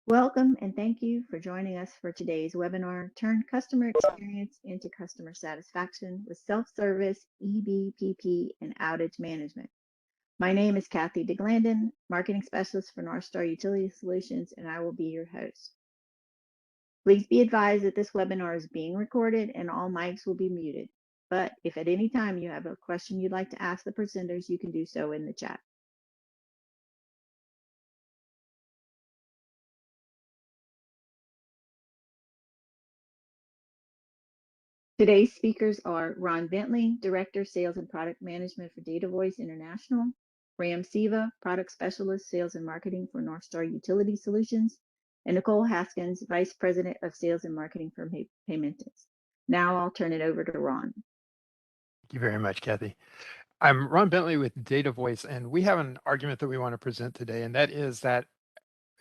Welcome and thank you for joining us for today's webinar, Turn Customer Experience into Customer Satisfaction with Self-Service, EBPP, and Outage Management. My name is Kathy DeGlandon, Marketing Specialist for NorthStar Utility Solutions, and I will be your host. Please be advised that this webinar is being recorded and all mics will be muted. But if at any time you have a question you'd like to ask the presenters, you can do so in the chat. Today's speakers are Ron Bentley, Director, Sales and Product Management for dataVoice International, Ram Siva, Product Specialist, Sales and Marketing for NorthStar Utility Solutions, and Nicole Haskins, Vice President of Sales and Marketing for Paymentus. Now I'll turn it over to Ron. Thank you very much, Kathy. I'm Ron Bentley with dataVoice, and we have an argument that we want to present today, and that is that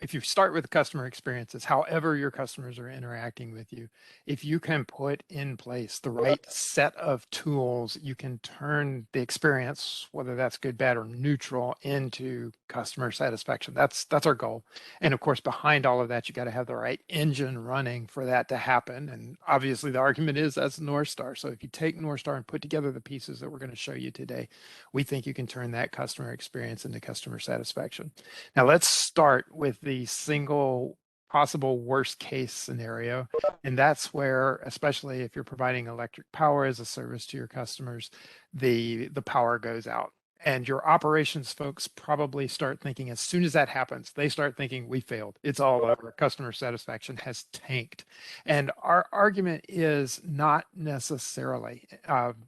if you start with customer experiences, however your customers are interacting with you, if you can put in place the right set of tools, you can turn the experience, whether that's good, bad, or neutral, into customer satisfaction. That's our goal. And of course, behind all of that, you got to have the right engine running for that to happen. And obviously the argument is that's NorthStar. So if you take NorthStar and put together the pieces that we're going to show you today, we think you can turn that customer experience into customer satisfaction. Now let's start with the single possible worst case scenario. And that's where, especially if you're providing electric power as a service to your customers, the power goes out. And your operations folks probably start thinking, as soon as that happens, they start thinking, we failed. It's all over. Customer satisfaction has tanked. And our argument is not necessarily.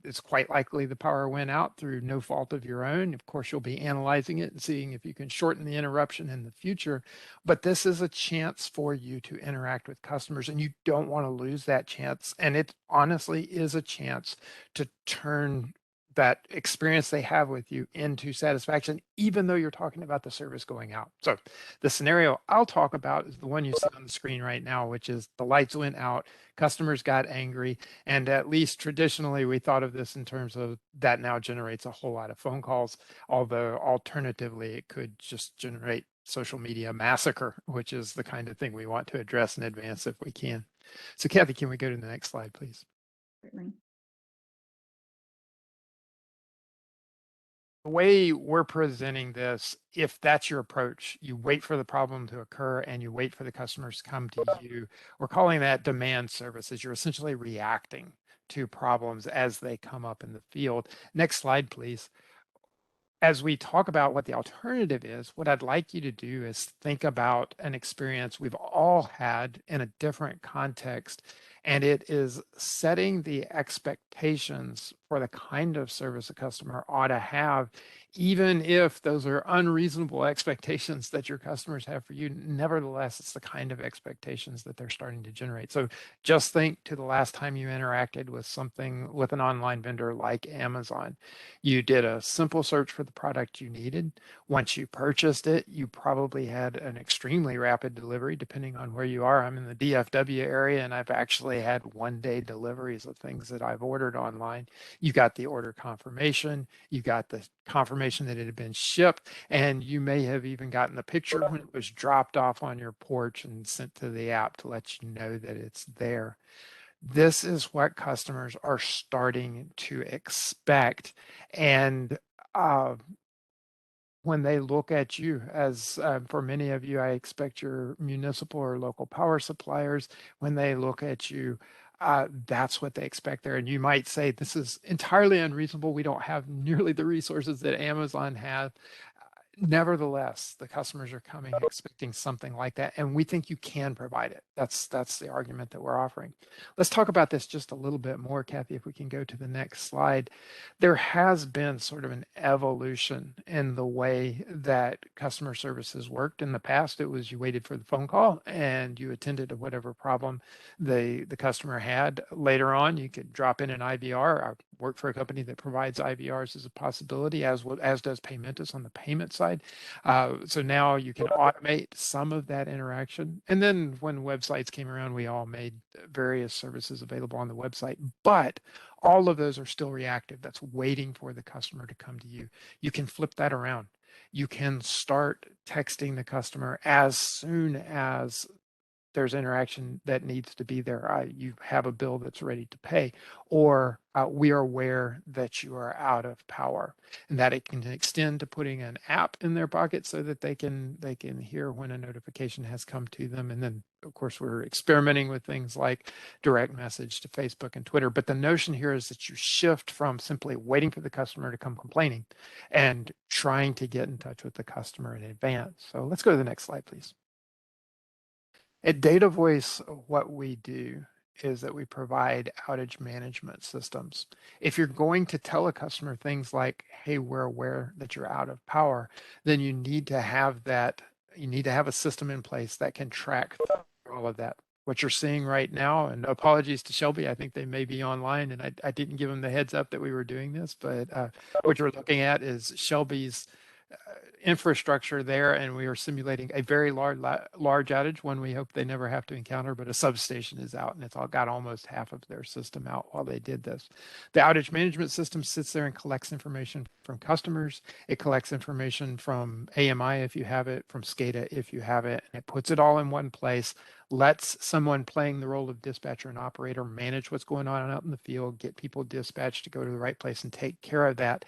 It's quite likely the power went out through no fault of your own. Of course, you'll be analyzing it and seeing if you can shorten the interruption in the future. But this is a chance for you to interact with customers, and you don't want to lose that chance. And it honestly is a chance to turn that experience they have with you into satisfaction, even though you're talking about the service going out. So the scenario I'll talk about is the one you see on the screen right now, which is the lights went out, customers got angry, and at least traditionally we thought of this in terms of that now generates a whole lot of phone calls, although alternatively it could just generate social media massacre, which is the kind of thing we want to address in advance if we can. So Kathy, can we go to the next slide, please? Certainly. The way we're presenting this, if that's your approach, you wait for the problem to occur and you wait for the customers to come to you. We're calling that demand services. You're essentially reacting to problems as they come up in the field. Next slide, please. As we talk about what the alternative is, what I'd like you to do is think about an experience we've all had in a different context, and it is setting the expectations for the kind of service a customer ought to have, even if those are unreasonable expectations that your customers have for you. Nevertheless, it's the kind of expectations that they're starting to generate. So just think to the last time you interacted with something with an online vendor like Amazon. You did a simple search for the product you needed. Once you purchased it, you probably had an extremely rapid delivery, depending on where you are. I'm in the DFW area, and I've actually had one-day deliveries of things that I've ordered online. You got the order confirmation, you got the confirmation that it had been shipped, and you may have even gotten the picture when it was dropped off on your porch and sent to the app to let you know that it's there. This is what customers are starting to expect. And when they look at you, as for many of you, I expect your municipal or local power suppliers, when they look at you, that's what they expect there. And you might say, this is entirely unreasonable. We don't have nearly the resources that Amazon has. Nevertheless, the customers are coming expecting something like that, and we think you can provide it. That's the argument that we're offering. Let's talk about this just a little bit more, Kathy, if we can go to the next slide. There has been sort of an evolution in the way that customer services worked. In the past, it was you waited for the phone call and you attended to whatever problem the customer had. Later on, you could drop in an IVR. I work for a company that provides IVRs as a possibility, as does Paymentus on the payment side. So now you can automate some of that interaction. And then when websites came around, we all made various services available on the website, but all of those are still reactive. That's waiting for the customer to come to you. You can flip that around. You can start texting the customer as soon as there's interaction that needs to be there. You have a bill that's ready to pay, or we are aware that you are out of power, and that it can extend to putting an app in their pocket so that they can hear when a notification has come to them. And then, of course, we're experimenting with things like direct message to Facebook and Twitter. But the notion here is that you shift from simply waiting for the customer to come complaining and trying to get in touch with the customer in advance. So let's go to the next slide, please. At dataVoice, what we do is that we provide outage management systems. If you're going to tell a customer things like, hey, we're aware that you're out of power, then you need to have that, you need to have a system in place that can track all of that. What you're seeing right now, and apologies to Shelby, I think they may be online, and I didn't give them the heads up that we were doing this, but what you're looking at is Shelby's infrastructure there, and we are simulating a very large outage, one we hope they never have to encounter, but a substation is out, and it's all got almost half of their system out while they did this. The outage management system sits there and collects information from customers. It collects information from AMI if you have it, from SCADA if you have it, and it puts it all in one place, lets someone playing the role of dispatcher and operator manage what's going on out in the field, get people dispatched to go to the right place and take care of that.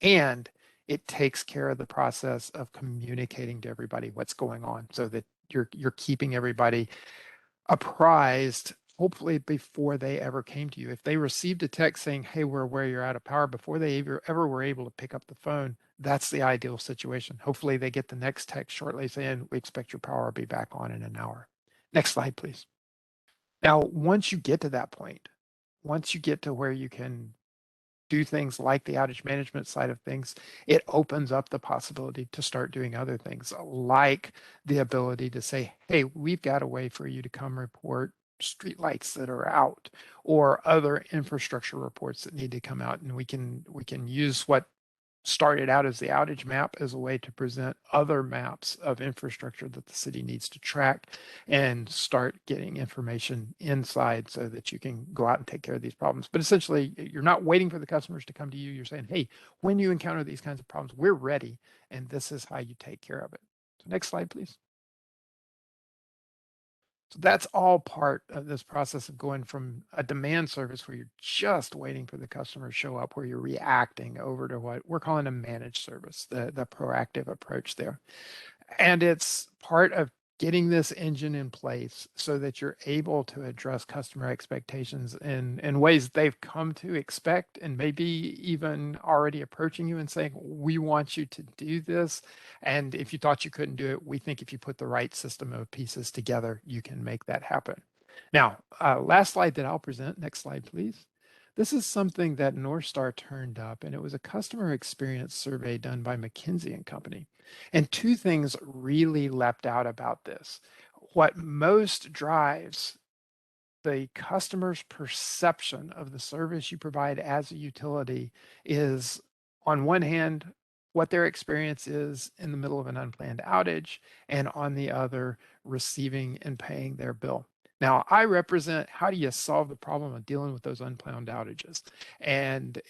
And it takes care of the process of communicating to everybody what's going on, so that you're keeping everybody apprised, hopefully before they ever came to you. If they received a text saying, hey, we're aware you're out of power, before they ever were able to pick up the phone, that's the ideal situation. Hopefully they get the next text shortly saying, we expect your power to be back on in an hour. Next slide, please. Now, once you get to that point, once you get to where you can do things like the outage management side of things, it opens up the possibility to start doing other things, like the ability to say, hey, we've got a way for you to come report streetlights that are out, or other infrastructure reports that need to come out. And we can use what started out as the outage map as a way to present other maps of infrastructure that the city needs to track, and start getting information inside so that you can go out and take care of these problems. But essentially, you're not waiting for the customers to come to you. You're saying, hey, when you encounter these kinds of problems, we're ready, and this is how you take care of it. So next slide, please. So that's all part of this process of going from a demand service where you're just waiting for the customer to show up, where you're reacting, over to what we're calling a managed service, the proactive approach there. And it's part of getting this engine in place so that you're able to address customer expectations in ways they've come to expect, and maybe even already approaching you and saying, we want you to do this. And if you thought you couldn't do it, we think if you put the right system of pieces together, you can make that happen. Now, last slide that I'll present. Next slide, please. This is something that NorthStar turned up, and it was a customer experience survey done by McKinsey & Company. And two things really leapt out about this. What most drives the customer's perception of the service you provide as a utility is, on one hand, what their experience is in the middle of an unplanned outage, and on the other, receiving and paying their bill. Now, I represent how do you solve the problem of dealing with those unplanned outages? And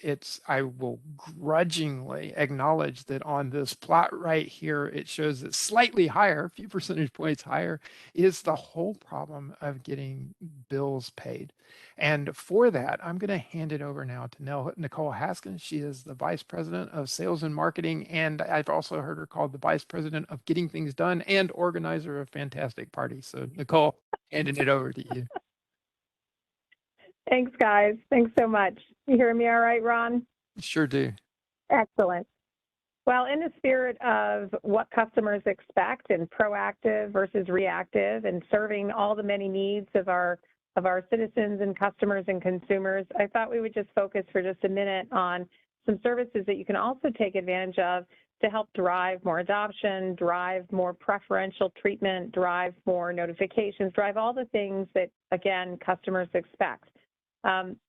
I will grudgingly acknowledge that on this plot right here, it shows that slightly higher, a few percentage points higher, is the whole problem of getting bills paid. And for that, I'm going to hand it over now to Nicole Haskins. She is the Vice President of Sales and Marketing, and I've also heard her called the Vice President of Getting Things Done and organizer of fantastic parties. So Nicole, handing it over to you. Thanks, guys. Thanks so much. You hear me all right, Ron? Sure do. Excellent. Well, in the spirit of what customers expect, and proactive versus reactive, and serving all the many needs of our citizens and customers and consumers, I thought we would just focus for just a minute on some services that you can also take advantage of to help drive more adoption, drive more preferential treatment, drive more notifications, drive all the things that, again, customers expect.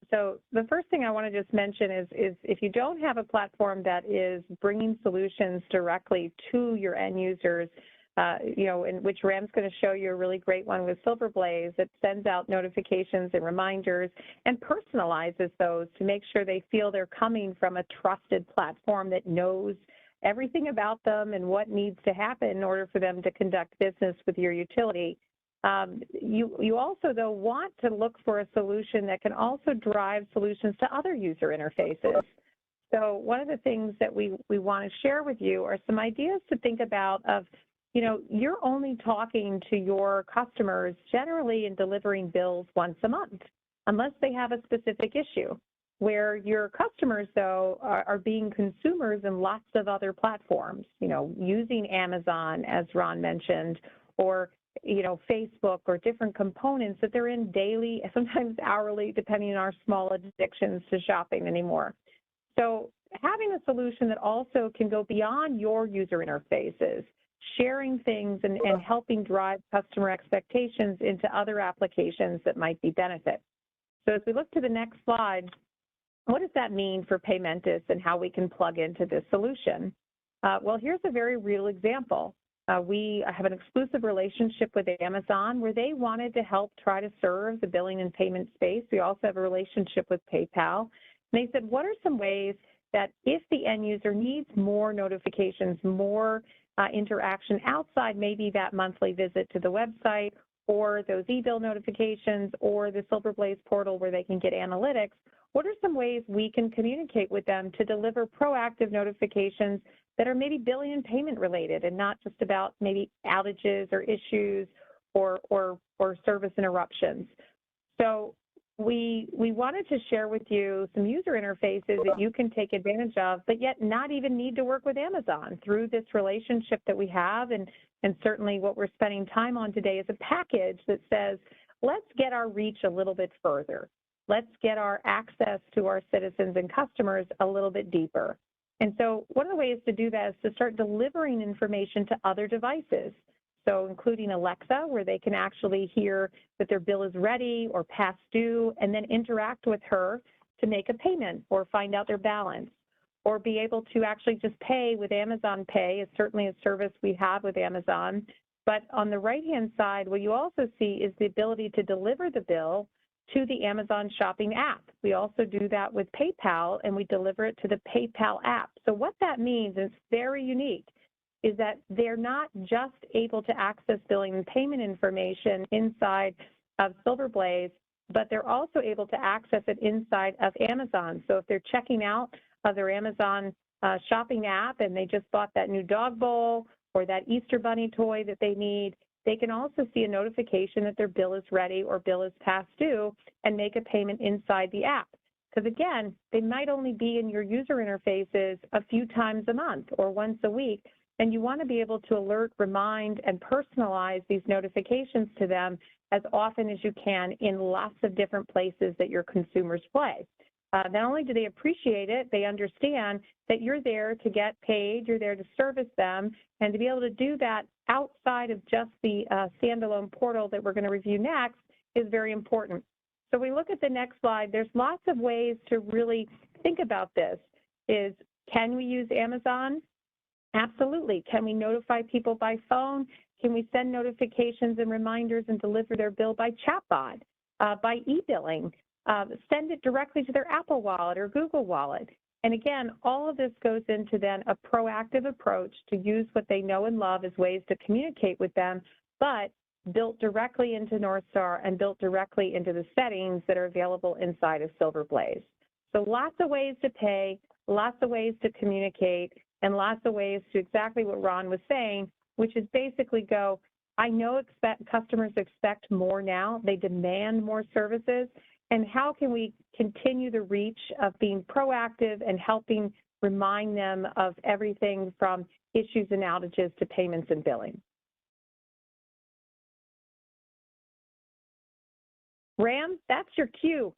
So the first thing I want to just mention is if you don't have a platform that is bringing solutions directly to your end users, in which Ram's going to show you a really great one with SilverBlaze that sends out notifications and reminders and personalizes those to make sure they feel they're coming from a trusted platform that knows everything about them and what needs to happen in order for them to conduct business with your utility. You also, though, want to look for a solution that can also drive solutions to other user interfaces. So one of the things that we want to share with you are some ideas to think about of, you know, you're only talking to your customers generally in delivering bills once a month, unless they have a specific issue. Where your customers, though, are being consumers in lots of other platforms, you know, using Amazon, as Ron mentioned, or, you know, Facebook, or different components that they're in daily, sometimes hourly, depending on our small addictions to shopping anymore. So having a solution that also can go beyond your user interfaces, sharing things and helping drive customer expectations into other applications that might be benefit. So as we look to the next slide, what does that mean for Paymentus and how we can plug into this solution? Well, here's a very real example. We have an exclusive relationship with Amazon where they wanted to help try to serve the billing and payment space. We also have a relationship with PayPal. And they said, what are some ways that if the end user needs more notifications, more interaction outside maybe that monthly visit to the website or those e-bill notifications or the SilverBlaze portal where they can get analytics, what are some ways we can communicate with them to deliver proactive notifications that are maybe billing and payment related and not just about maybe outages or issues or service interruptions? So we wanted to share with you some user interfaces that you can take advantage of, but yet not even need to work with Amazon through this relationship that we have. And certainly what we're spending time on today is a package that says, let's get our reach a little bit further. Let's get our access to our citizens and customers a little bit deeper. And so one of the ways to do that is to start delivering information to other devices. So including Alexa, where they can actually hear that their bill is ready or past due, and then interact with her to make a payment or find out their balance, or be able to actually just pay with Amazon Pay. It's certainly a service we have with Amazon. But on the right-hand side, what you also see is the ability to deliver the bill to the Amazon shopping app. We also do that with PayPal, and we deliver it to the PayPal app. So what that means is very unique, is that they're not just able to access billing and payment information inside of SilverBlaze, but they're also able to access it inside of Amazon. So if they're checking out of their Amazon shopping app and they just bought that new dog bowl or that Easter bunny toy that they need, they can also see a notification that their bill is ready or bill is past due and make a payment inside the app. Because again, they might only be in your user interfaces a few times a month or once a week, and you want to be able to alert, remind, and personalize these notifications to them as often as you can in lots of different places that your consumers play. Not only do they appreciate it, they understand that you're there to get paid, you're there to service them, and to be able to do that outside of just the standalone portal that we're going to review next is very important. So we look at the next slide. There's lots of ways to really think about this. Can we use Amazon? Absolutely. Can we notify people by phone? Can we send notifications and reminders and deliver their bill by chatbot, by e-billing? Send it directly to their Apple Wallet or Google Wallet. And again, all of this goes into then a proactive approach to use what they know and love as ways to communicate with them, but built directly into NorthStar and built directly into the settings that are available inside of SilverBlaze. So lots of ways to pay, lots of ways to communicate, and lots of ways to exactly what Ron was saying, which is basically go, I know customers expect more now, they demand more services, and how can we continue the reach of being proactive and helping remind them of everything from issues and outages to payments and billing. Ram, that's your cue.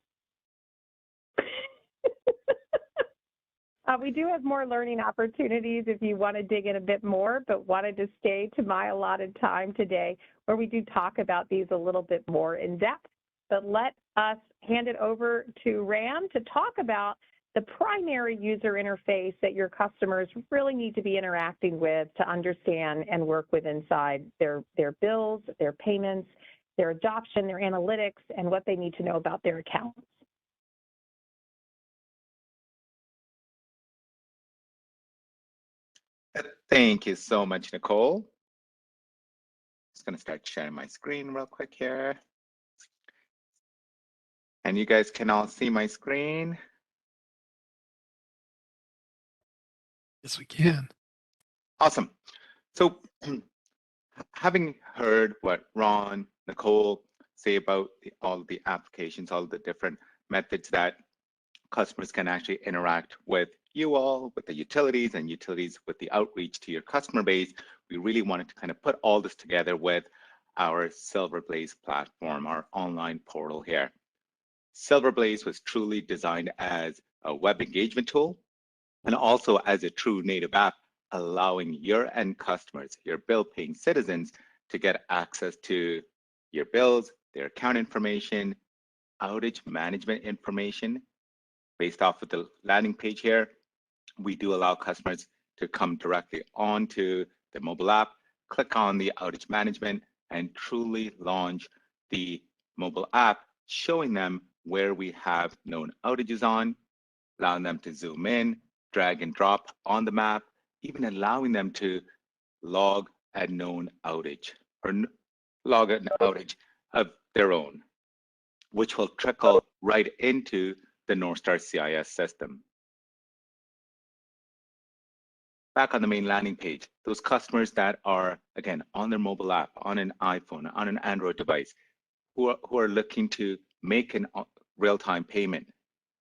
We do have more learning opportunities if you want to dig in a bit more, but wanted to stay to my allotted time today where we do talk about these a little bit more in depth. But let us hand it over to Ram to talk about the primary user interface that your customers really need to be interacting with to understand and work with inside their bills, their payments, their adoption, their analytics, and what they need to know about their accounts. Thank you so much, Nicole. Just going to start sharing my screen real quick here. And you guys can all see my screen. Yes, we can. Awesome. So having heard what Ron, Nicole say about all the applications, all the different methods that customers can actually interact with you all, with the utilities, and utilities with the outreach to your customer base, we really wanted to kind of put all this together with our SilverBlaze platform, our online portal here. SilverBlaze was truly designed as a web engagement tool and also as a true native app, allowing your end customers, your bill paying citizens, to get access to your bills, their account information, outage management information. Based off of the landing page here, we do allow customers to come directly onto the mobile app, click on the outage management, and truly launch the mobile app, showing them where we have known outages on, allowing them to zoom in, drag and drop on the map, even allowing them to log a known outage or log an outage of their own, which will trickle right into the NorthStar CIS system. Back on the main landing page, those customers that are, again, on their mobile app, on an iPhone, on an Android device, who are looking to make a real-time payment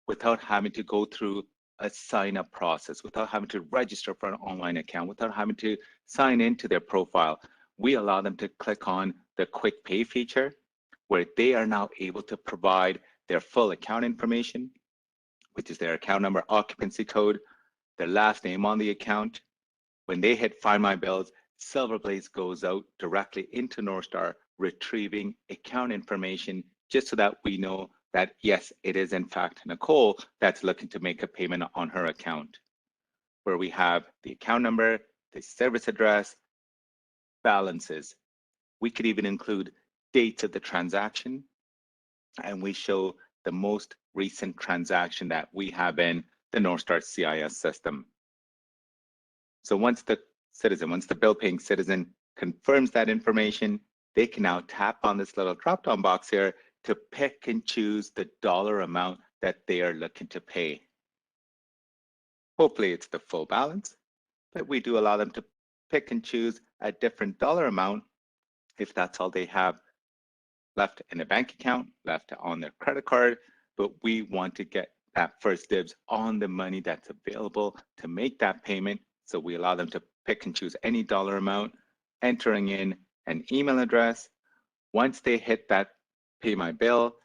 without having to go through a sign-up process, without having to register for an online account, without having to sign into their profile, we allow them to click on the quick pay feature, where they are now able to provide their full account information, which is their account number, occupancy code, their last name on the account. When they hit Find My Bills, SilverBlaze goes out directly into NorthStar, retrieving account information, just so that we know that, yes, it is in fact Nicole that's looking to make a payment on her account, where we have the account number, the service address, balances. We could even include dates of the transaction, and we show the most recent transaction that we have in the NorthStar CIS system. So once the bill paying citizen confirms that information, they can now tap on this little drop-down box here to pick and choose the dollar amount that they are looking to pay. Hopefully it's the full balance, but we do allow them to pick and choose a different dollar amount if that's all they have left in a bank account, left on their credit card, but we want to get that first dibs on the money that's available to make that payment. So we allow them to pick and choose any dollar amount, entering in an email address. Once they hit that Pay My Bill,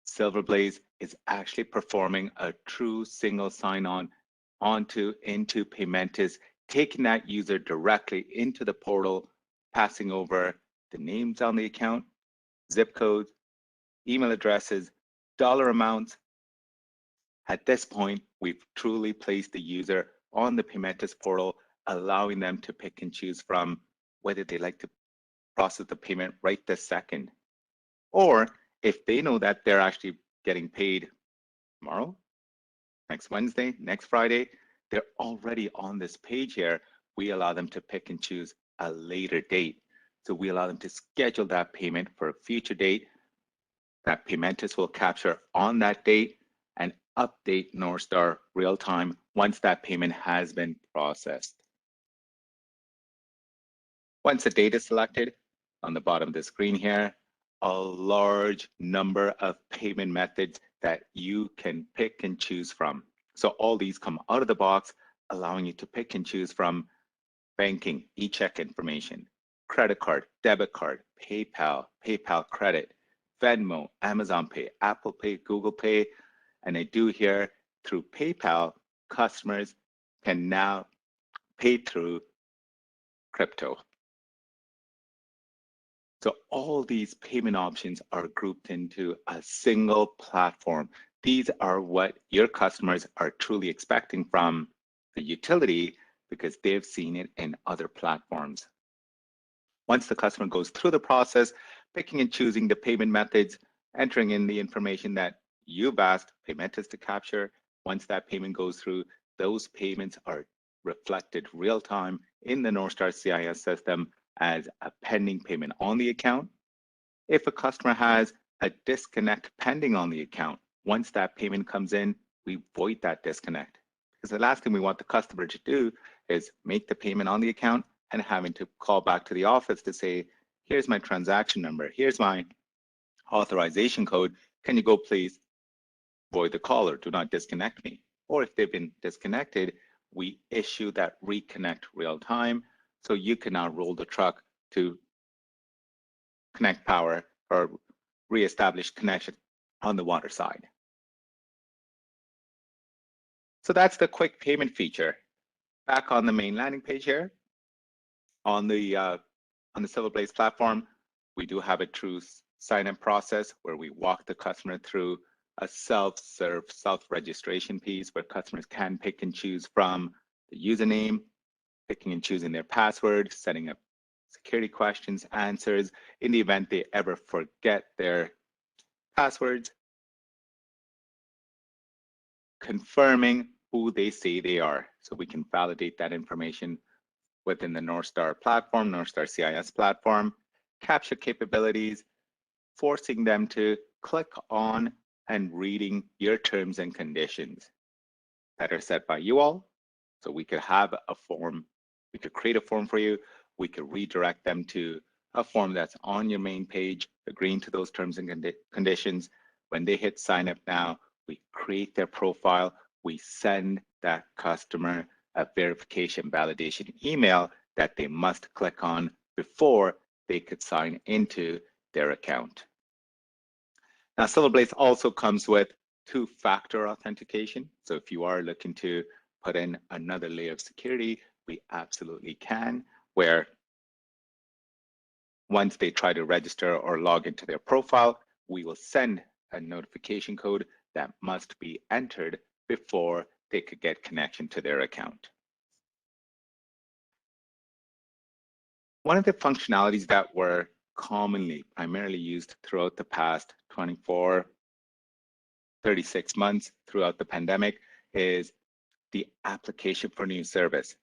SilverBlaze is actually performing a true single sign-on into Paymentus, taking that user directly into the portal, passing over the names on the account, zip codes, email addresses, dollar amounts. At this point, we've truly placed the user on the Paymentus portal, allowing them to pick and choose from whether they like to process the payment right this second, or if they know that they're actually getting paid tomorrow, next Wednesday, next Friday, they're already on this page here. We allow them to pick and choose a later date. So we allow them to schedule that payment for a future date that Paymentus will capture on that date and update NorthStar real time once that payment has been processed. Once the date is selected, on the bottom of the screen here, a large number of payment methods that you can pick and choose from. So all these come out of the box, allowing you to pick and choose from banking, e-check information, credit card, debit card, PayPal, PayPal credit, Venmo, Amazon Pay, Apple Pay, Google Pay, and I do here through PayPal, customers can now pay through crypto. So all these payment options are grouped into a single platform. These are what your customers are truly expecting from the utility because they've seen it in other platforms. Once the customer goes through the process, picking and choosing the payment methods, entering in the information that you've asked Paymentus to capture, once that payment goes through, those payments are reflected real time in the NorthStar CIS system as a pending payment on the account. If a customer has a disconnect pending on the account, once that payment comes in, we void that disconnect. Because the last thing we want the customer to do is make the payment on the account and having to call back to the office to say, here's my transaction number, here's my authorization code, can you go please void the call or do not disconnect me? Or if they've been disconnected, we issue that reconnect real time, so you can now roll the truck to connect power or reestablish connection on the water side. So that's the quick payment feature. Back on the main landing page here, on the SilverBlaze platform, we do have a true sign-in process where we walk the customer through a self-serve, self-registration piece where customers can pick and choose from the username, picking and choosing their password, setting up security questions, answers in the event they ever forget their passwords, confirming who they say they are. So we can validate that information within the NorthStar platform, NorthStar CIS platform, capture capabilities, forcing them to click on and reading your terms and conditions that are set by you all. So we could have a form, we could create a form for you, we could redirect them to a form that's on your main page, agreeing to those terms and conditions. When they hit sign up now, we create their profile, we send that customer a verification validation email that they must click on before they could sign into their account. Now, SilverBlaze also comes with two-factor authentication. So if you are looking to put in another layer of security, we absolutely can, where once they try to register or log into their profile, we will send a notification code that must be entered before they could get connection to their account. One of the functionalities that were primarily used throughout the past 24, 36 months throughout the pandemic is the application for new service,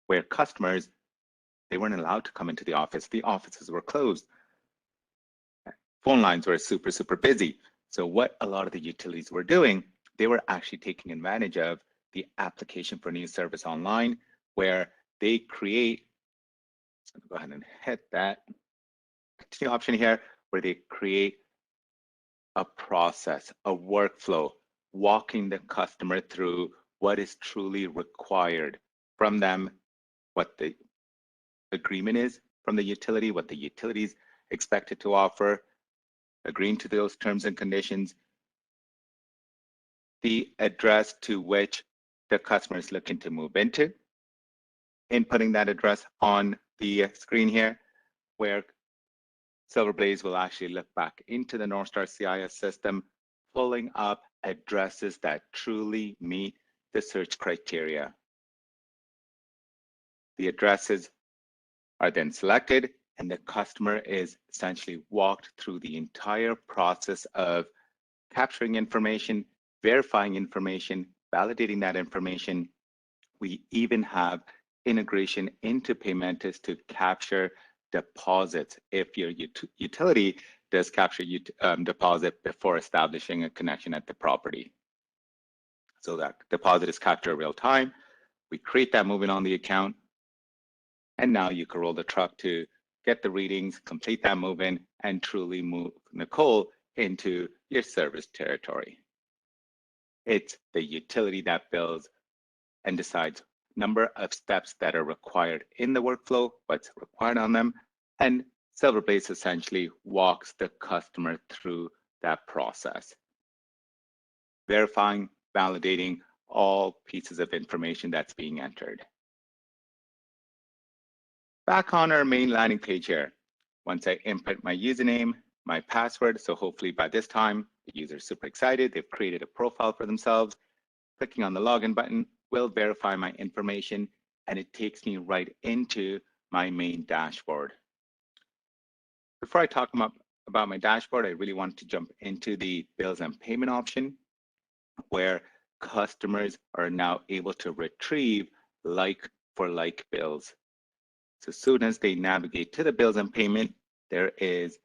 where customers, they weren't allowed to come into the office. The offices were closed. Phone lines were super, super busy. So what a lot of the utilities were doing, they were actually taking advantage of the application for new service online, where they create, so go ahead and hit that continue option here, where they create a process, a workflow, walking the customer through what is truly required from them, what the agreement is from the utility, what the utility is expected to offer, agreeing to those terms and conditions, the address to which the customer is looking to move into, inputting that address on the screen here, where SilverBlaze will actually look back into the NorthStar CIS system, pulling up addresses that truly meet the search criteria. The addresses are then selected, and the customer is essentially walked through the entire process of capturing information, verifying information, validating that information. We even have integration into Paymentus to capture deposits if your utility does capture deposit before establishing a connection at the property. So that deposit is captured real time. We create that movement on the account, and now you can roll the truck to get the readings, complete that movement, and truly move Nicole into your service territory. It's the utility that bills and decides number of steps that are required in the workflow, what's required on them, and SilverBlaze essentially walks the customer through that process, verifying, validating all pieces of information that's being entered. Back on our main landing page here, once I input my username, my password, so hopefully by this time, the user is super excited, they've created a profile for themselves, clicking on the login button will verify my information, and it takes me right into my main dashboard. Before I talk about my dashboard, I really want to jump into the bills and payment option, where customers are now able to retrieve like for like bills. So as soon as they navigate to the bills and payment, there is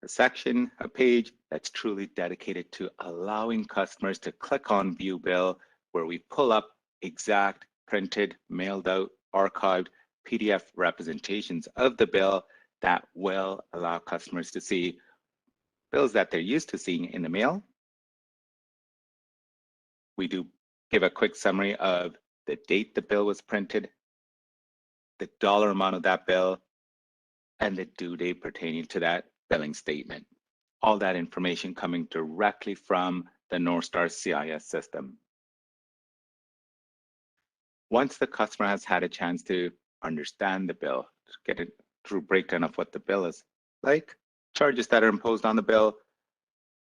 a section, a page that's truly dedicated to allowing customers to click on View Bill, where we pull up exact printed, mailed out, archived PDF representations of the bill that will allow customers to see bills that they're used to seeing in the mail. We do give a quick summary of the date the bill was printed, the dollar amount of that bill, and the due date pertaining to that billing statement. All that information coming directly from the NorthStar CIS system. Once the customer has had a chance to understand the bill, get a true breakdown of what the bill is like, charges that are imposed on the bill,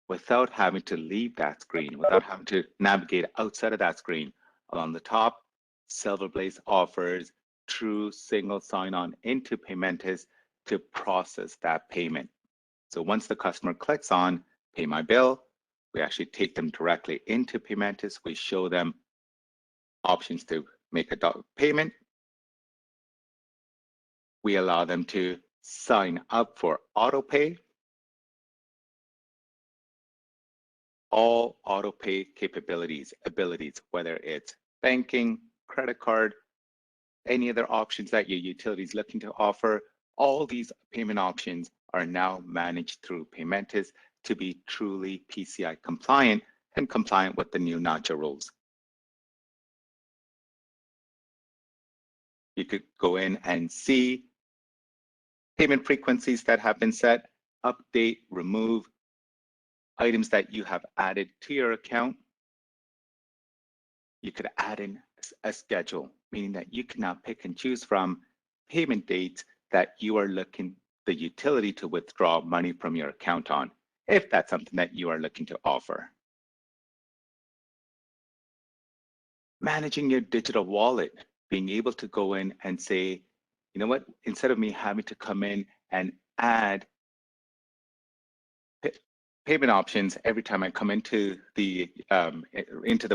without having to leave that screen, without having to navigate outside of that screen, along the top, SilverBlaze offers true single sign-on into Paymentus to process that payment. So once the customer clicks on Pay My Bill, we actually take them directly into Paymentus. We show them options to make a payment. We allow them to sign up for auto pay. All auto pay abilities, whether it's banking, credit card, any other options that your utility is looking to offer, all these payment options are now managed through Paymentus to be truly PCI compliant and compliant with the new NACHA rules. You could go in and see payment frequencies that have been set, update, remove, items that you have added to your account. You could add in a schedule, meaning that you can now pick and choose from payment dates that you are looking the utility to withdraw money from your account on, if that's something that you are looking to offer. Managing your digital wallet, being able to go in and say, you know what, instead of me having to come in and add payment options every time I come into the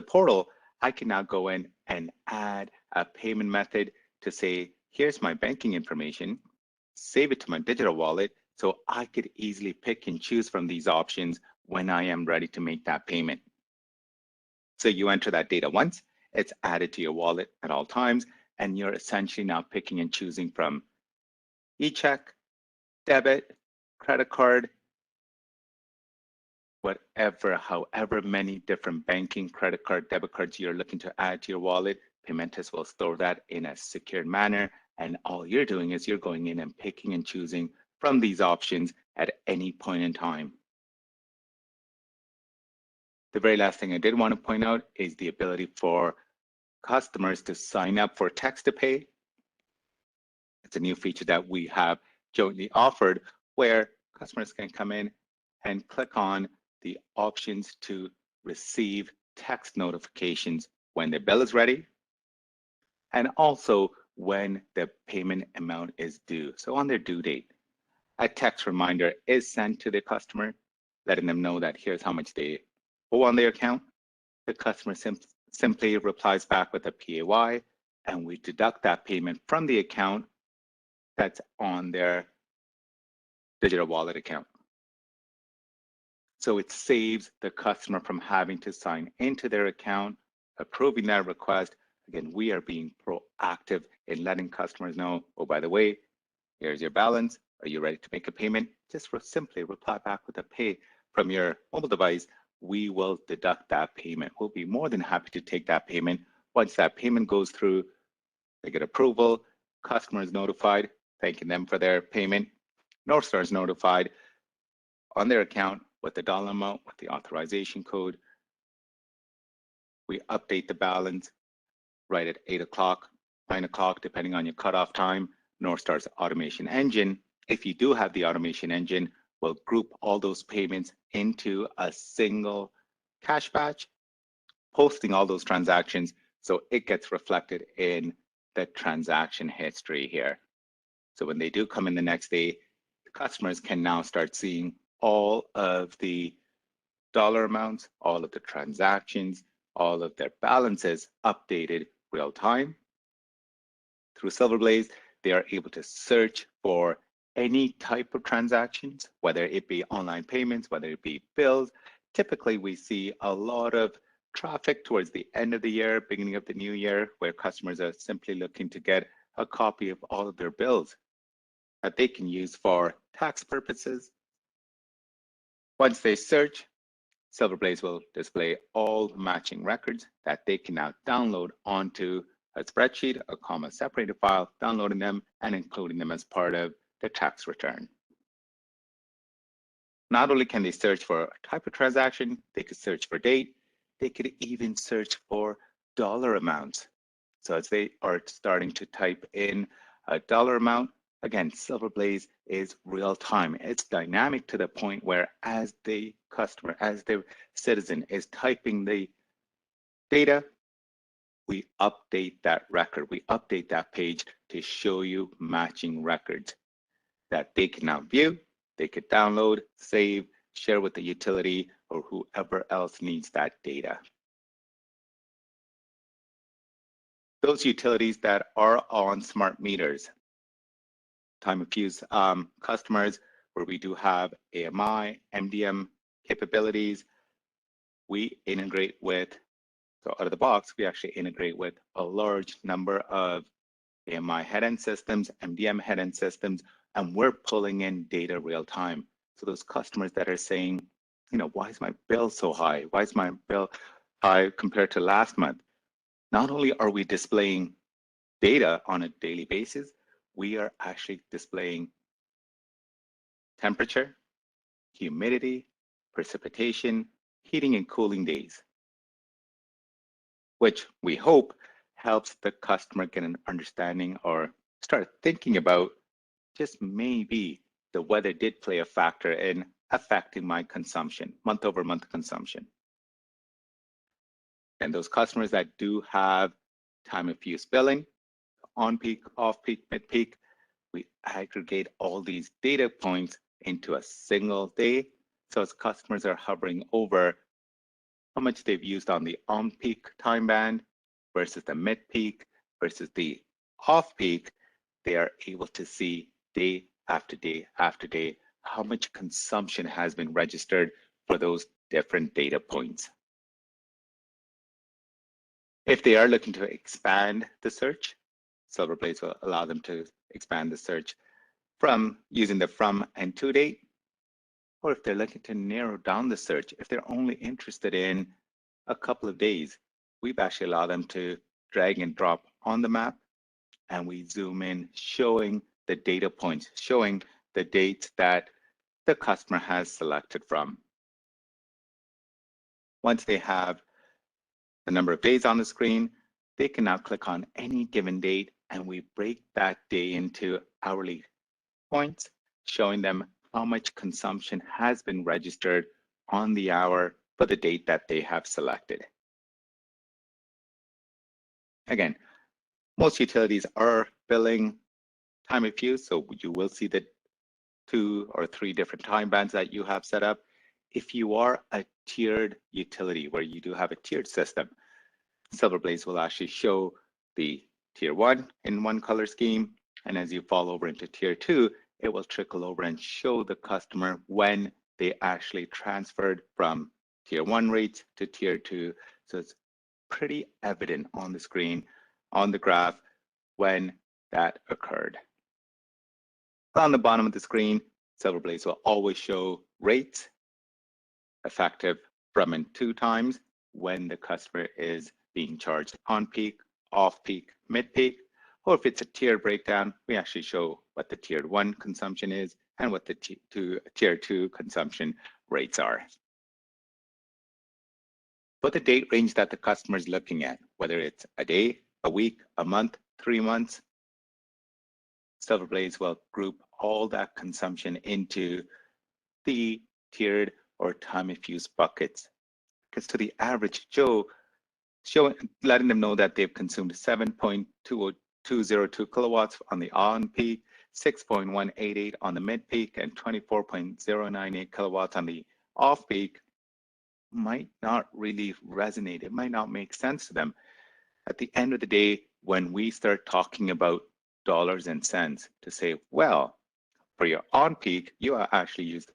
portal, I can now go in and add a payment method to say, here's my banking information, save it to my digital wallet, so I could easily pick and choose from these options when I am ready to make that payment. So you enter that data once, it's added to your wallet at all times, and you're essentially now picking and choosing from e-check, debit, credit card, whatever, however many different banking, credit card, debit cards you're looking to add to your wallet, Paymentus will store that in a secured manner. And all you're doing is you're going in and picking and choosing from these options at any point in time. The very last thing I did want to point out is the ability for customers to sign up for text to pay. It's a new feature that we have jointly offered where customers can come in and click on the options to receive text notifications when the bill is ready, and also when the payment amount is due. So on their due date, a text reminder is sent to the customer, letting them know that here's how much they owe on their account. The customer simply replies back with a PAY, and we deduct that payment from the account that's on their digital wallet account. So it saves the customer from having to sign into their account, approving that request. Again, we are being proactive in letting customers know, oh, by the way, here's your balance. Are you ready to make a payment? Just simply reply back with a pay from your mobile device. We will deduct that payment. We'll be more than happy to take that payment. Once that payment goes through, they get approval, customer is notified, thanking them for their payment. NorthStar is notified on their account with the dollar amount, with the authorization code. We update the balance right at 8 o'clock, 9 o'clock, depending on your cutoff time. NorthStar's automation engine, if you do have the automation engine, will group all those payments into a single cash batch, posting all those transactions so it gets reflected in the transaction history here. So when they do come in the next day, the customers can now start seeing all of the dollar amounts, all of the transactions, all of their balances updated real time. through SilverBlaze, they are able to search for any type of transactions, whether it be online payments, whether it be bills. Typically, we see a lot of traffic towards the end of the year, beginning of the new year, where customers are simply looking to get a copy of all of their bills that they can use for tax purposes. Once they search, SilverBlaze will display all matching records that they can now download onto a spreadsheet, a comma-separated file, downloading them and including them as part of the tax return. Not only can they search for a type of transaction, they could search for date, they could even search for dollar amounts. So as they are starting to type in a dollar amount, again, SilverBlaze is real time. It's dynamic to the point where as the customer, as the citizen is typing the data, we update that record. We update that page to show you matching records that they can now view, they could download, save, share with the utility or whoever else needs that data. Those utilities that are on smart meters, time of use customers where we do have AMI, MDM capabilities, we integrate with, so out of the box, we actually integrate with a large number of AMI head-end systems, MDM head-end systems, and we're pulling in data real time. So those customers that are saying, you know, why is my bill so high? Why is my bill high compared to last month? Not only are we displaying data on a daily basis, we are actually displaying temperature, humidity, precipitation, heating and cooling days, which we hope helps the customer get an understanding or start thinking about just maybe the weather did play a factor in affecting my consumption, month-over-month consumption. And those customers that do have time of use billing, on peak, off peak, mid peak, we aggregate all these data points into a single day. So as customers are hovering over how much they've used on the on peak time band versus the mid peak versus the off peak, they are able to see day after day after day how much consumption has been registered for those different data points. If they are looking to expand the search, SilverBlaze will allow them to expand the search from using the from and to date, or if they're looking to narrow down the search, if they're only interested in a couple of days, we've actually allowed them to drag and drop on the map, and we zoom in, showing the data points, showing the dates that the customer has selected from. Once they have the number of days on the screen, they can now click on any given date, and we break that day into hourly points, showing them how much consumption has been registered on the hour for the date that they have selected. Again, most utilities are billing time of use, so you will see the 2 or 3 different time bands that you have set up. If you are a tiered utility where you do have a tiered system, SilverBlaze will actually show the tier 1 in one color scheme, and as you fall over into tier 2, it will trickle over and show the customer when they actually transferred from tier 1 rates to tier 2. So it's pretty evident on the screen, on the graph, when that occurred. On the bottom of the screen, SilverBlaze will always show rates effective from and to times when the customer is being charged on peak, off peak, mid peak, or if it's a tier breakdown, we actually show what the tier 1 consumption is and what the tier 2 consumption rates are. But the date range that the customer is looking at, whether it's a day, a week, a month, 3 months, SilverBlaze will group all that consumption into the tiered or time of use buckets. Because to the average Joe, letting them know that they've consumed 7.202 kilowatts on the on peak, 6.188 on the mid peak, and 24.098 kilowatts on the off peak might not really resonate. It might not make sense to them. At the end of the day, when we start talking about dollars and cents to say, well, for your on peak, you actually used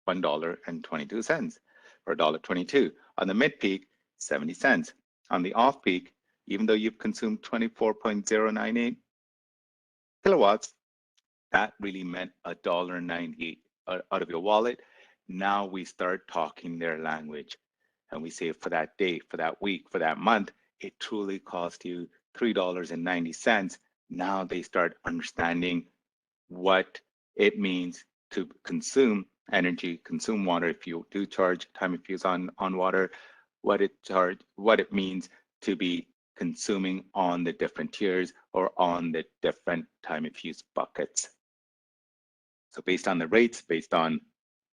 $1.22 or $1.22. On the mid peak, 70 cents. On the off peak, even though you've consumed 24.098 kilowatts, that really meant $1.98 out of your wallet. Now we start talking their language. And we say for that day, for that week, for that month, it truly cost you $3.90. Now they start understanding what it means to consume energy, consume water if you do charge time of use on water, what it means to be consuming on the different tiers or on the different time of use buckets. So based on the rates, based on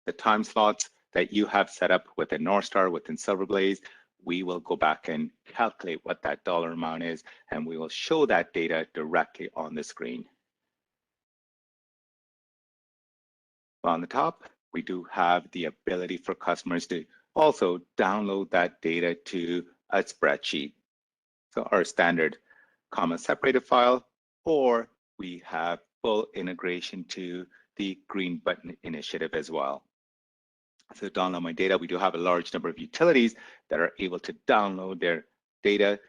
the time slots that you have set up within NorthStar, within SilverBlaze, we will go back and calculate what that dollar amount is, and we will show that data directly on the screen. On the top, we do have the ability for customers to also download that data to a spreadsheet. So our standard comma separated file, or we have full integration to the green button initiative as well. So to download my data, we do have a large number of utilities that are able to download their data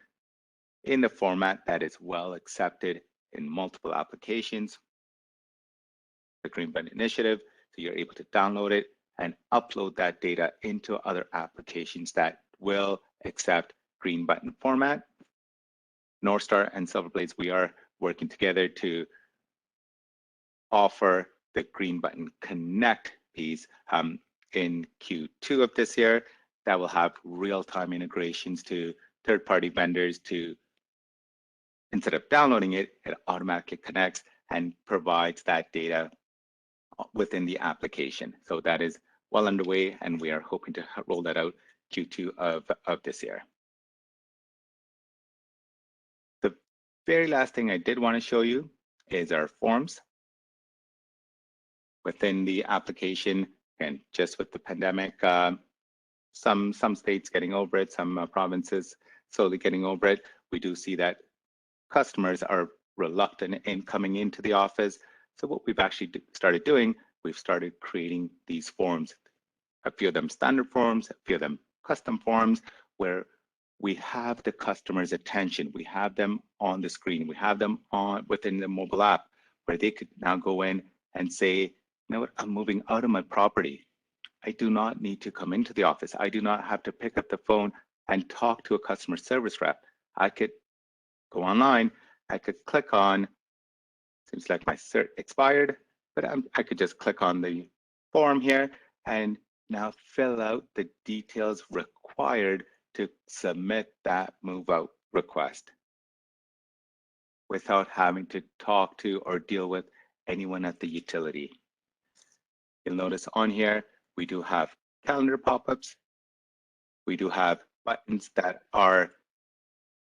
in the format that is well accepted in multiple applications. The green button initiative, so you're able to download it and upload that data into other applications that will accept green button format. NorthStar and SilverBlaze, we are working together to offer the green button connect piece in Q2 of this year that will have real-time integrations to third-party vendors to, instead of downloading it, it automatically connects and provides that data within the application. So that is well underway, and we are hoping to roll that out Q2 of this year. The very last thing I did want to show you is our forms. Within the application, and just with the pandemic, some states getting over it, some provinces slowly getting over it, we do see that customers are reluctant in coming into the office. So what we've actually started doing, we've started creating these forms, a few of them standard forms, a few of them custom forms, where we have the customer's attention, we have them on the screen, we have them on within the mobile app, where they could now go in and say, you know what, I'm moving out of my property. I do not need to come into the office. I do not have to pick up the phone and talk to a customer service rep. I could go online, I could click on, seems like my cert expired, but I could just click on the form here and now fill out the details required to submit that move out request without having to talk to or deal with anyone at the utility. You'll notice on here, we do have calendar pop-ups. We do have buttons that are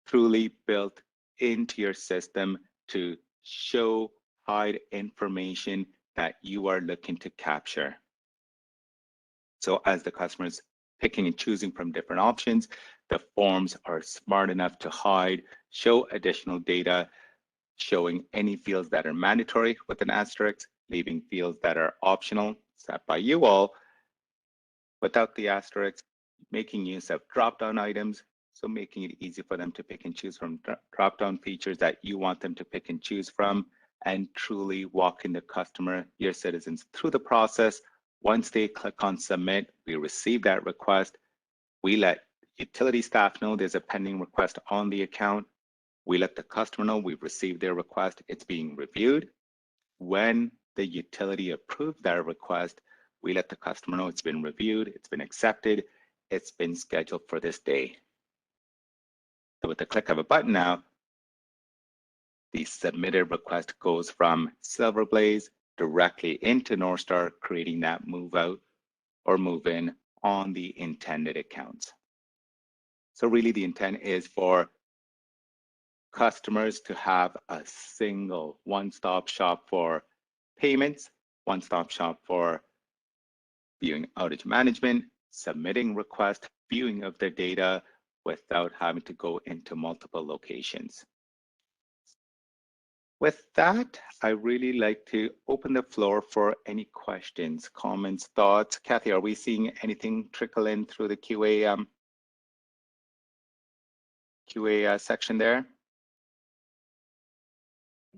truly built into your system to show, hide information that you are looking to capture. So as the customer's picking and choosing from different options, the forms are smart enough to hide, show additional data, showing any fields that are mandatory with an asterisk, leaving fields that are optional, set by you all, without the asterisk, making use of drop-down items, so making it easy for them to pick and choose from drop-down features that you want them to pick and choose from, and truly walking the customer, your citizens, through the process. Once they click on submit, we receive that request. We let utility staff know there's a pending request on the account. We let the customer know we've received their request. It's being reviewed. When the utility approved that request, we let the customer know it's been reviewed, it's been accepted, it's been scheduled for this day. So with the click of a button now, the submitted request goes from SilverBlaze directly into NorthStar, creating that move out or move in on the intended accounts. So really the intent is for customers to have a single one-stop shop for payments, one-stop shop for viewing outage management, submitting requests, viewing of their data without having to go into multiple locations. With that, I really like to open the floor for any questions, comments, thoughts. Kathy, are we seeing anything trickle in through the QA section there?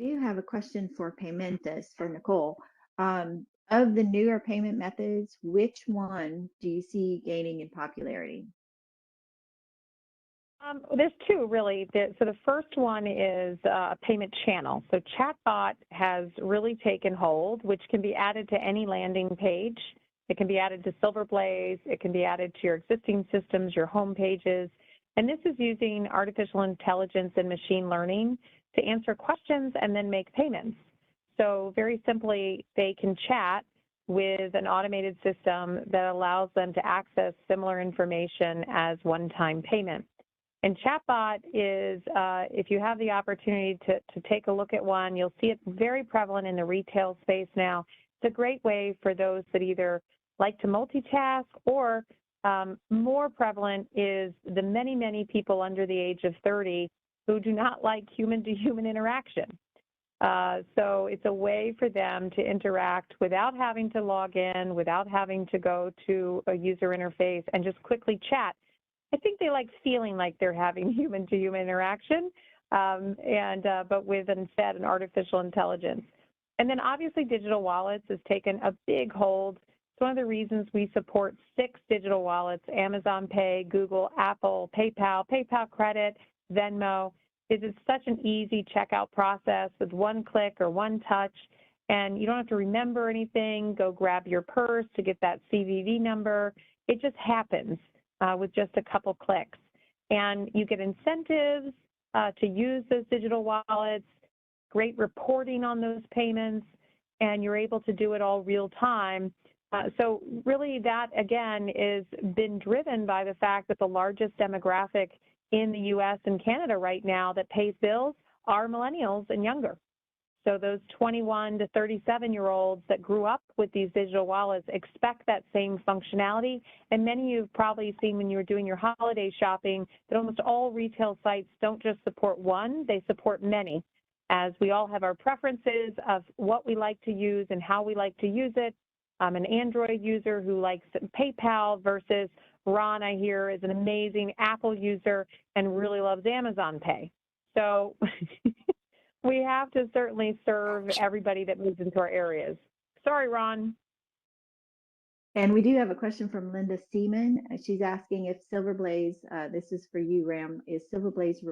I do have a question for Paymentus for Nicole. Of the newer payment methods, which one do you see gaining in popularity? There's two, really. So the first one is a payment channel. So chatbot has really taken hold, which can be added to any landing page. It can be added to SilverBlaze. It can be added to your existing systems, your home pages. And this is using artificial intelligence and machine learning to answer questions and then make payments. So very simply, they can chat with an automated system that allows them to access similar information as one-time payment. And chatbot is, if you have the opportunity to take a look at one, you'll see it very prevalent in the retail space now. It's a great way for those that either like to multitask or more prevalent is the many, many people under the age of 30 who do not like human-to-human interaction. So it's a way for them to interact without having to log in, without having to go to a user interface and just quickly chat. I think they like feeling like they're having human-to-human interaction, but with instead an artificial intelligence. And then obviously digital wallets has taken a big hold. It's one of the reasons we support 6 digital wallets: Amazon Pay, Google, Apple, PayPal, PayPal Credit, Venmo. It's such an easy checkout process with one click or one touch, and you don't have to remember anything, go grab your purse to get that CVV number. It just happens with just a couple clicks. And you get incentives to use those digital wallets, great reporting on those payments, and you're able to do it all real time. So really that, again, is been driven by the fact that the largest demographic in the U.S. and Canada right now that pays bills are millennials and younger. So those 21 to 37-year-olds that grew up with these digital wallets expect that same functionality. And many of you have probably seen when you were doing your holiday shopping that almost all retail sites don't just support one, they support many, as we all have our preferences of what we like to use and how we like to use it. I'm an Android user who likes PayPal versus Ron, I hear, is an amazing Apple user and really loves Amazon Pay. So we have to certainly serve everybody that moves into our areas. Sorry, Ron. And we do have a question from Linda Seaman. She's asking if SilverBlaze, this is for you, Ram, is SilverBlaze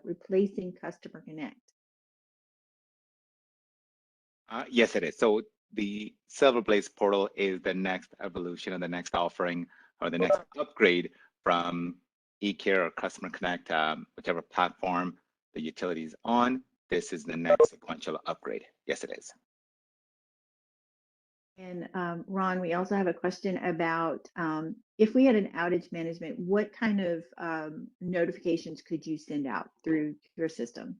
replacing Customer Connect? Yes, it is. So the SilverBlaze portal is the next evolution and the next offering or the next upgrade from eCare or Customer Connect, whichever platform the utility is on. This is the next sequential upgrade. Yes, it is. And Ron, we also have a question about if we had an outage management, what kind of notifications could you send out through your system?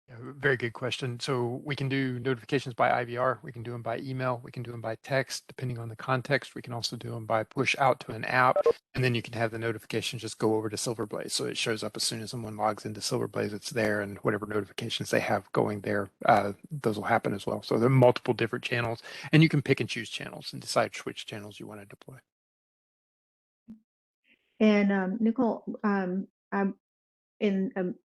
Yeah, very good question. So we can do notifications by IVR, we can do them by email, we can do them by text, depending on the context. We can also do them by push out to an app, and then you can have the notifications just go over to SilverBlaze. So it shows up as soon as someone logs into SilverBlaze, it's there, and whatever notifications they have going there, those will happen as well. So there are multiple different channels, and you can pick and choose channels and decide which channels you want to deploy. And Nicole,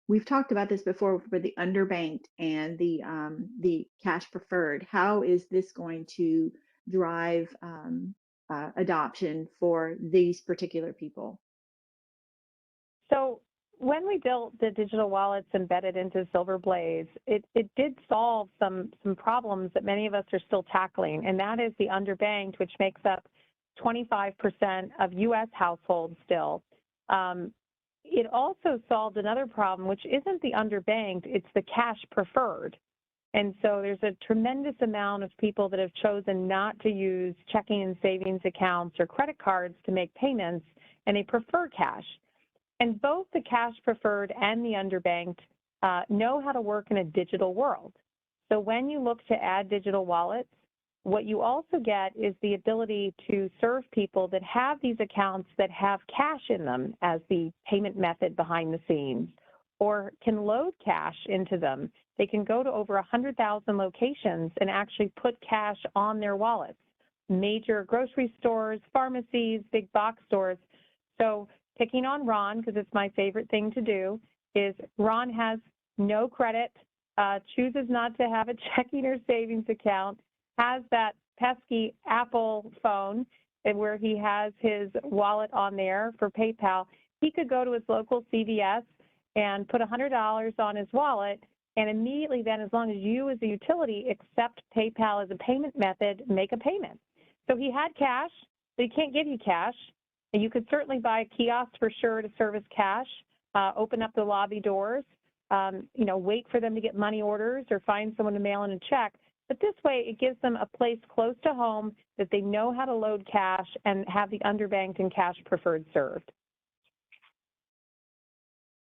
we've talked about this before for the underbanked and the cash preferred. How is this going to drive adoption for these particular people? So when we built the digital wallets embedded into SilverBlaze, it did solve some problems that many of us are still tackling, and that is the underbanked, which makes up 25% of U.S. households still. It also solved another problem, which isn't the underbanked, it's the cash preferred. And so there's a tremendous amount of people that have chosen not to use checking and savings accounts or credit cards to make payments, and they prefer cash. And both the cash preferred and the underbanked know how to work in a digital world. So when you look to add digital wallets, what you also get is the ability to serve people that have these accounts that have cash in them as the payment method behind the scenes, or can load cash into them they can go to over 100,000 locations and actually put cash on their wallets. Major grocery stores, pharmacies, big box stores. So picking on Ron, because it's my favorite thing to do, is Ron has no credit, chooses not to have a checking or savings account, has that pesky Apple phone where he has his wallet on there for PayPal. He could go to his local CVS and put $100 on his wallet, and immediately then, as long as you as a utility accept PayPal as a payment method, make a payment. So he had cash, but he can't give you cash. And you could certainly buy a kiosk for sure to service cash, open up the lobby doors, wait for them to get money orders or find someone to mail in a check. But this way, it gives them a place close to home that they know how to load cash and have the underbanked and cash preferred served.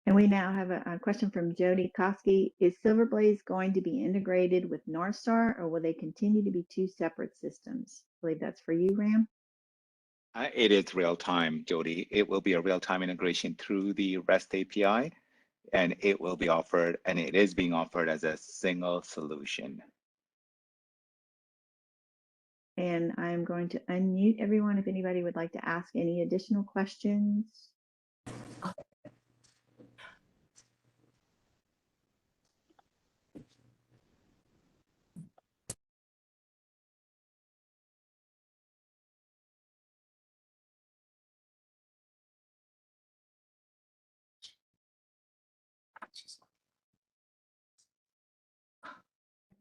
And we now have a question from Jody Koski. Is SilverBlaze going to be integrated with NorthStar, or will they continue to be two separate systems? I believe that's for you, Ram. It is real time, Jody. It will be a real time integration through the REST API, and it will be offered, and it is being offered as a single solution. And I'm going to unmute everyone if anybody would like to ask any additional questions.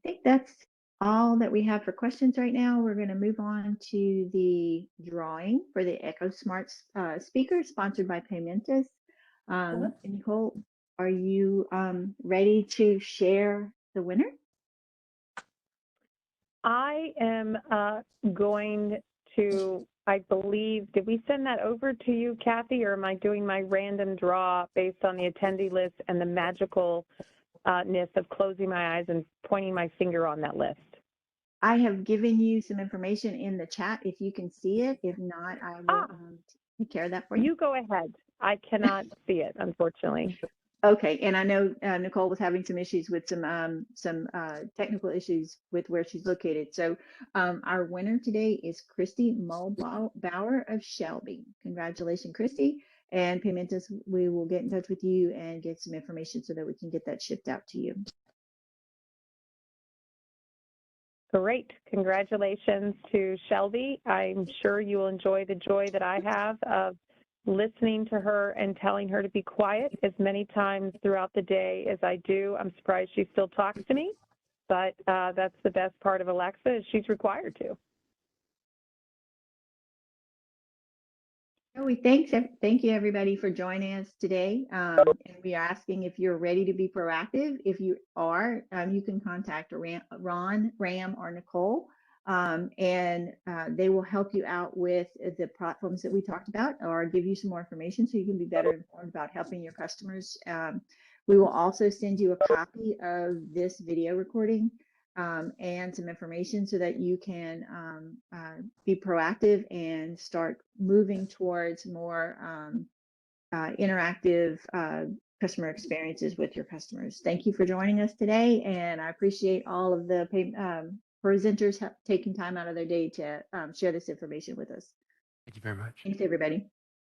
I think that's all that we have for questions right now. We're going to move on to the drawing for the Echo Smart speaker sponsored by Paymentus. Nicole, are you ready to share the winner? I am going to, I believe, did we send that over to you, Kathy, or am I doing my random draw based on the attendee list and the magicalness of closing my eyes and pointing my finger on that list? I have given you some information in the chat if you can see it. If not, I will take care of that for you. You go ahead. I cannot see it, unfortunately. Okay, and I know Nicole was having some issues with some technical issues with where she's located. So our winner today is Christy Mulbauer of Shelby. Congratulations, Christy. And Paymentus, we will get in touch with you and get some information so that we can get that shipped out to you. Great. Congratulations to Shelby. I'm sure you will enjoy the joy that I have of listening to her and telling her to be quiet as many times throughout the day as I do. I'm surprised she still talks to me, but that's the best part of Alexa is she's required to. We thank you everybody for joining us today. And we are asking if you're ready to be proactive. If you are, you can contact Ron, Ram, or Nicole, and they will help you out with the platforms that we talked about or give you some more information so you can be better informed about helping your customers. We will also send you a copy of this video recording and some information so that you can be proactive and start moving towards more interactive customer experiences with your customers. Thank you for joining us today, and I appreciate all of the presenters taking time out of their day to share this information with us. Thank you very much. Thanks, everybody.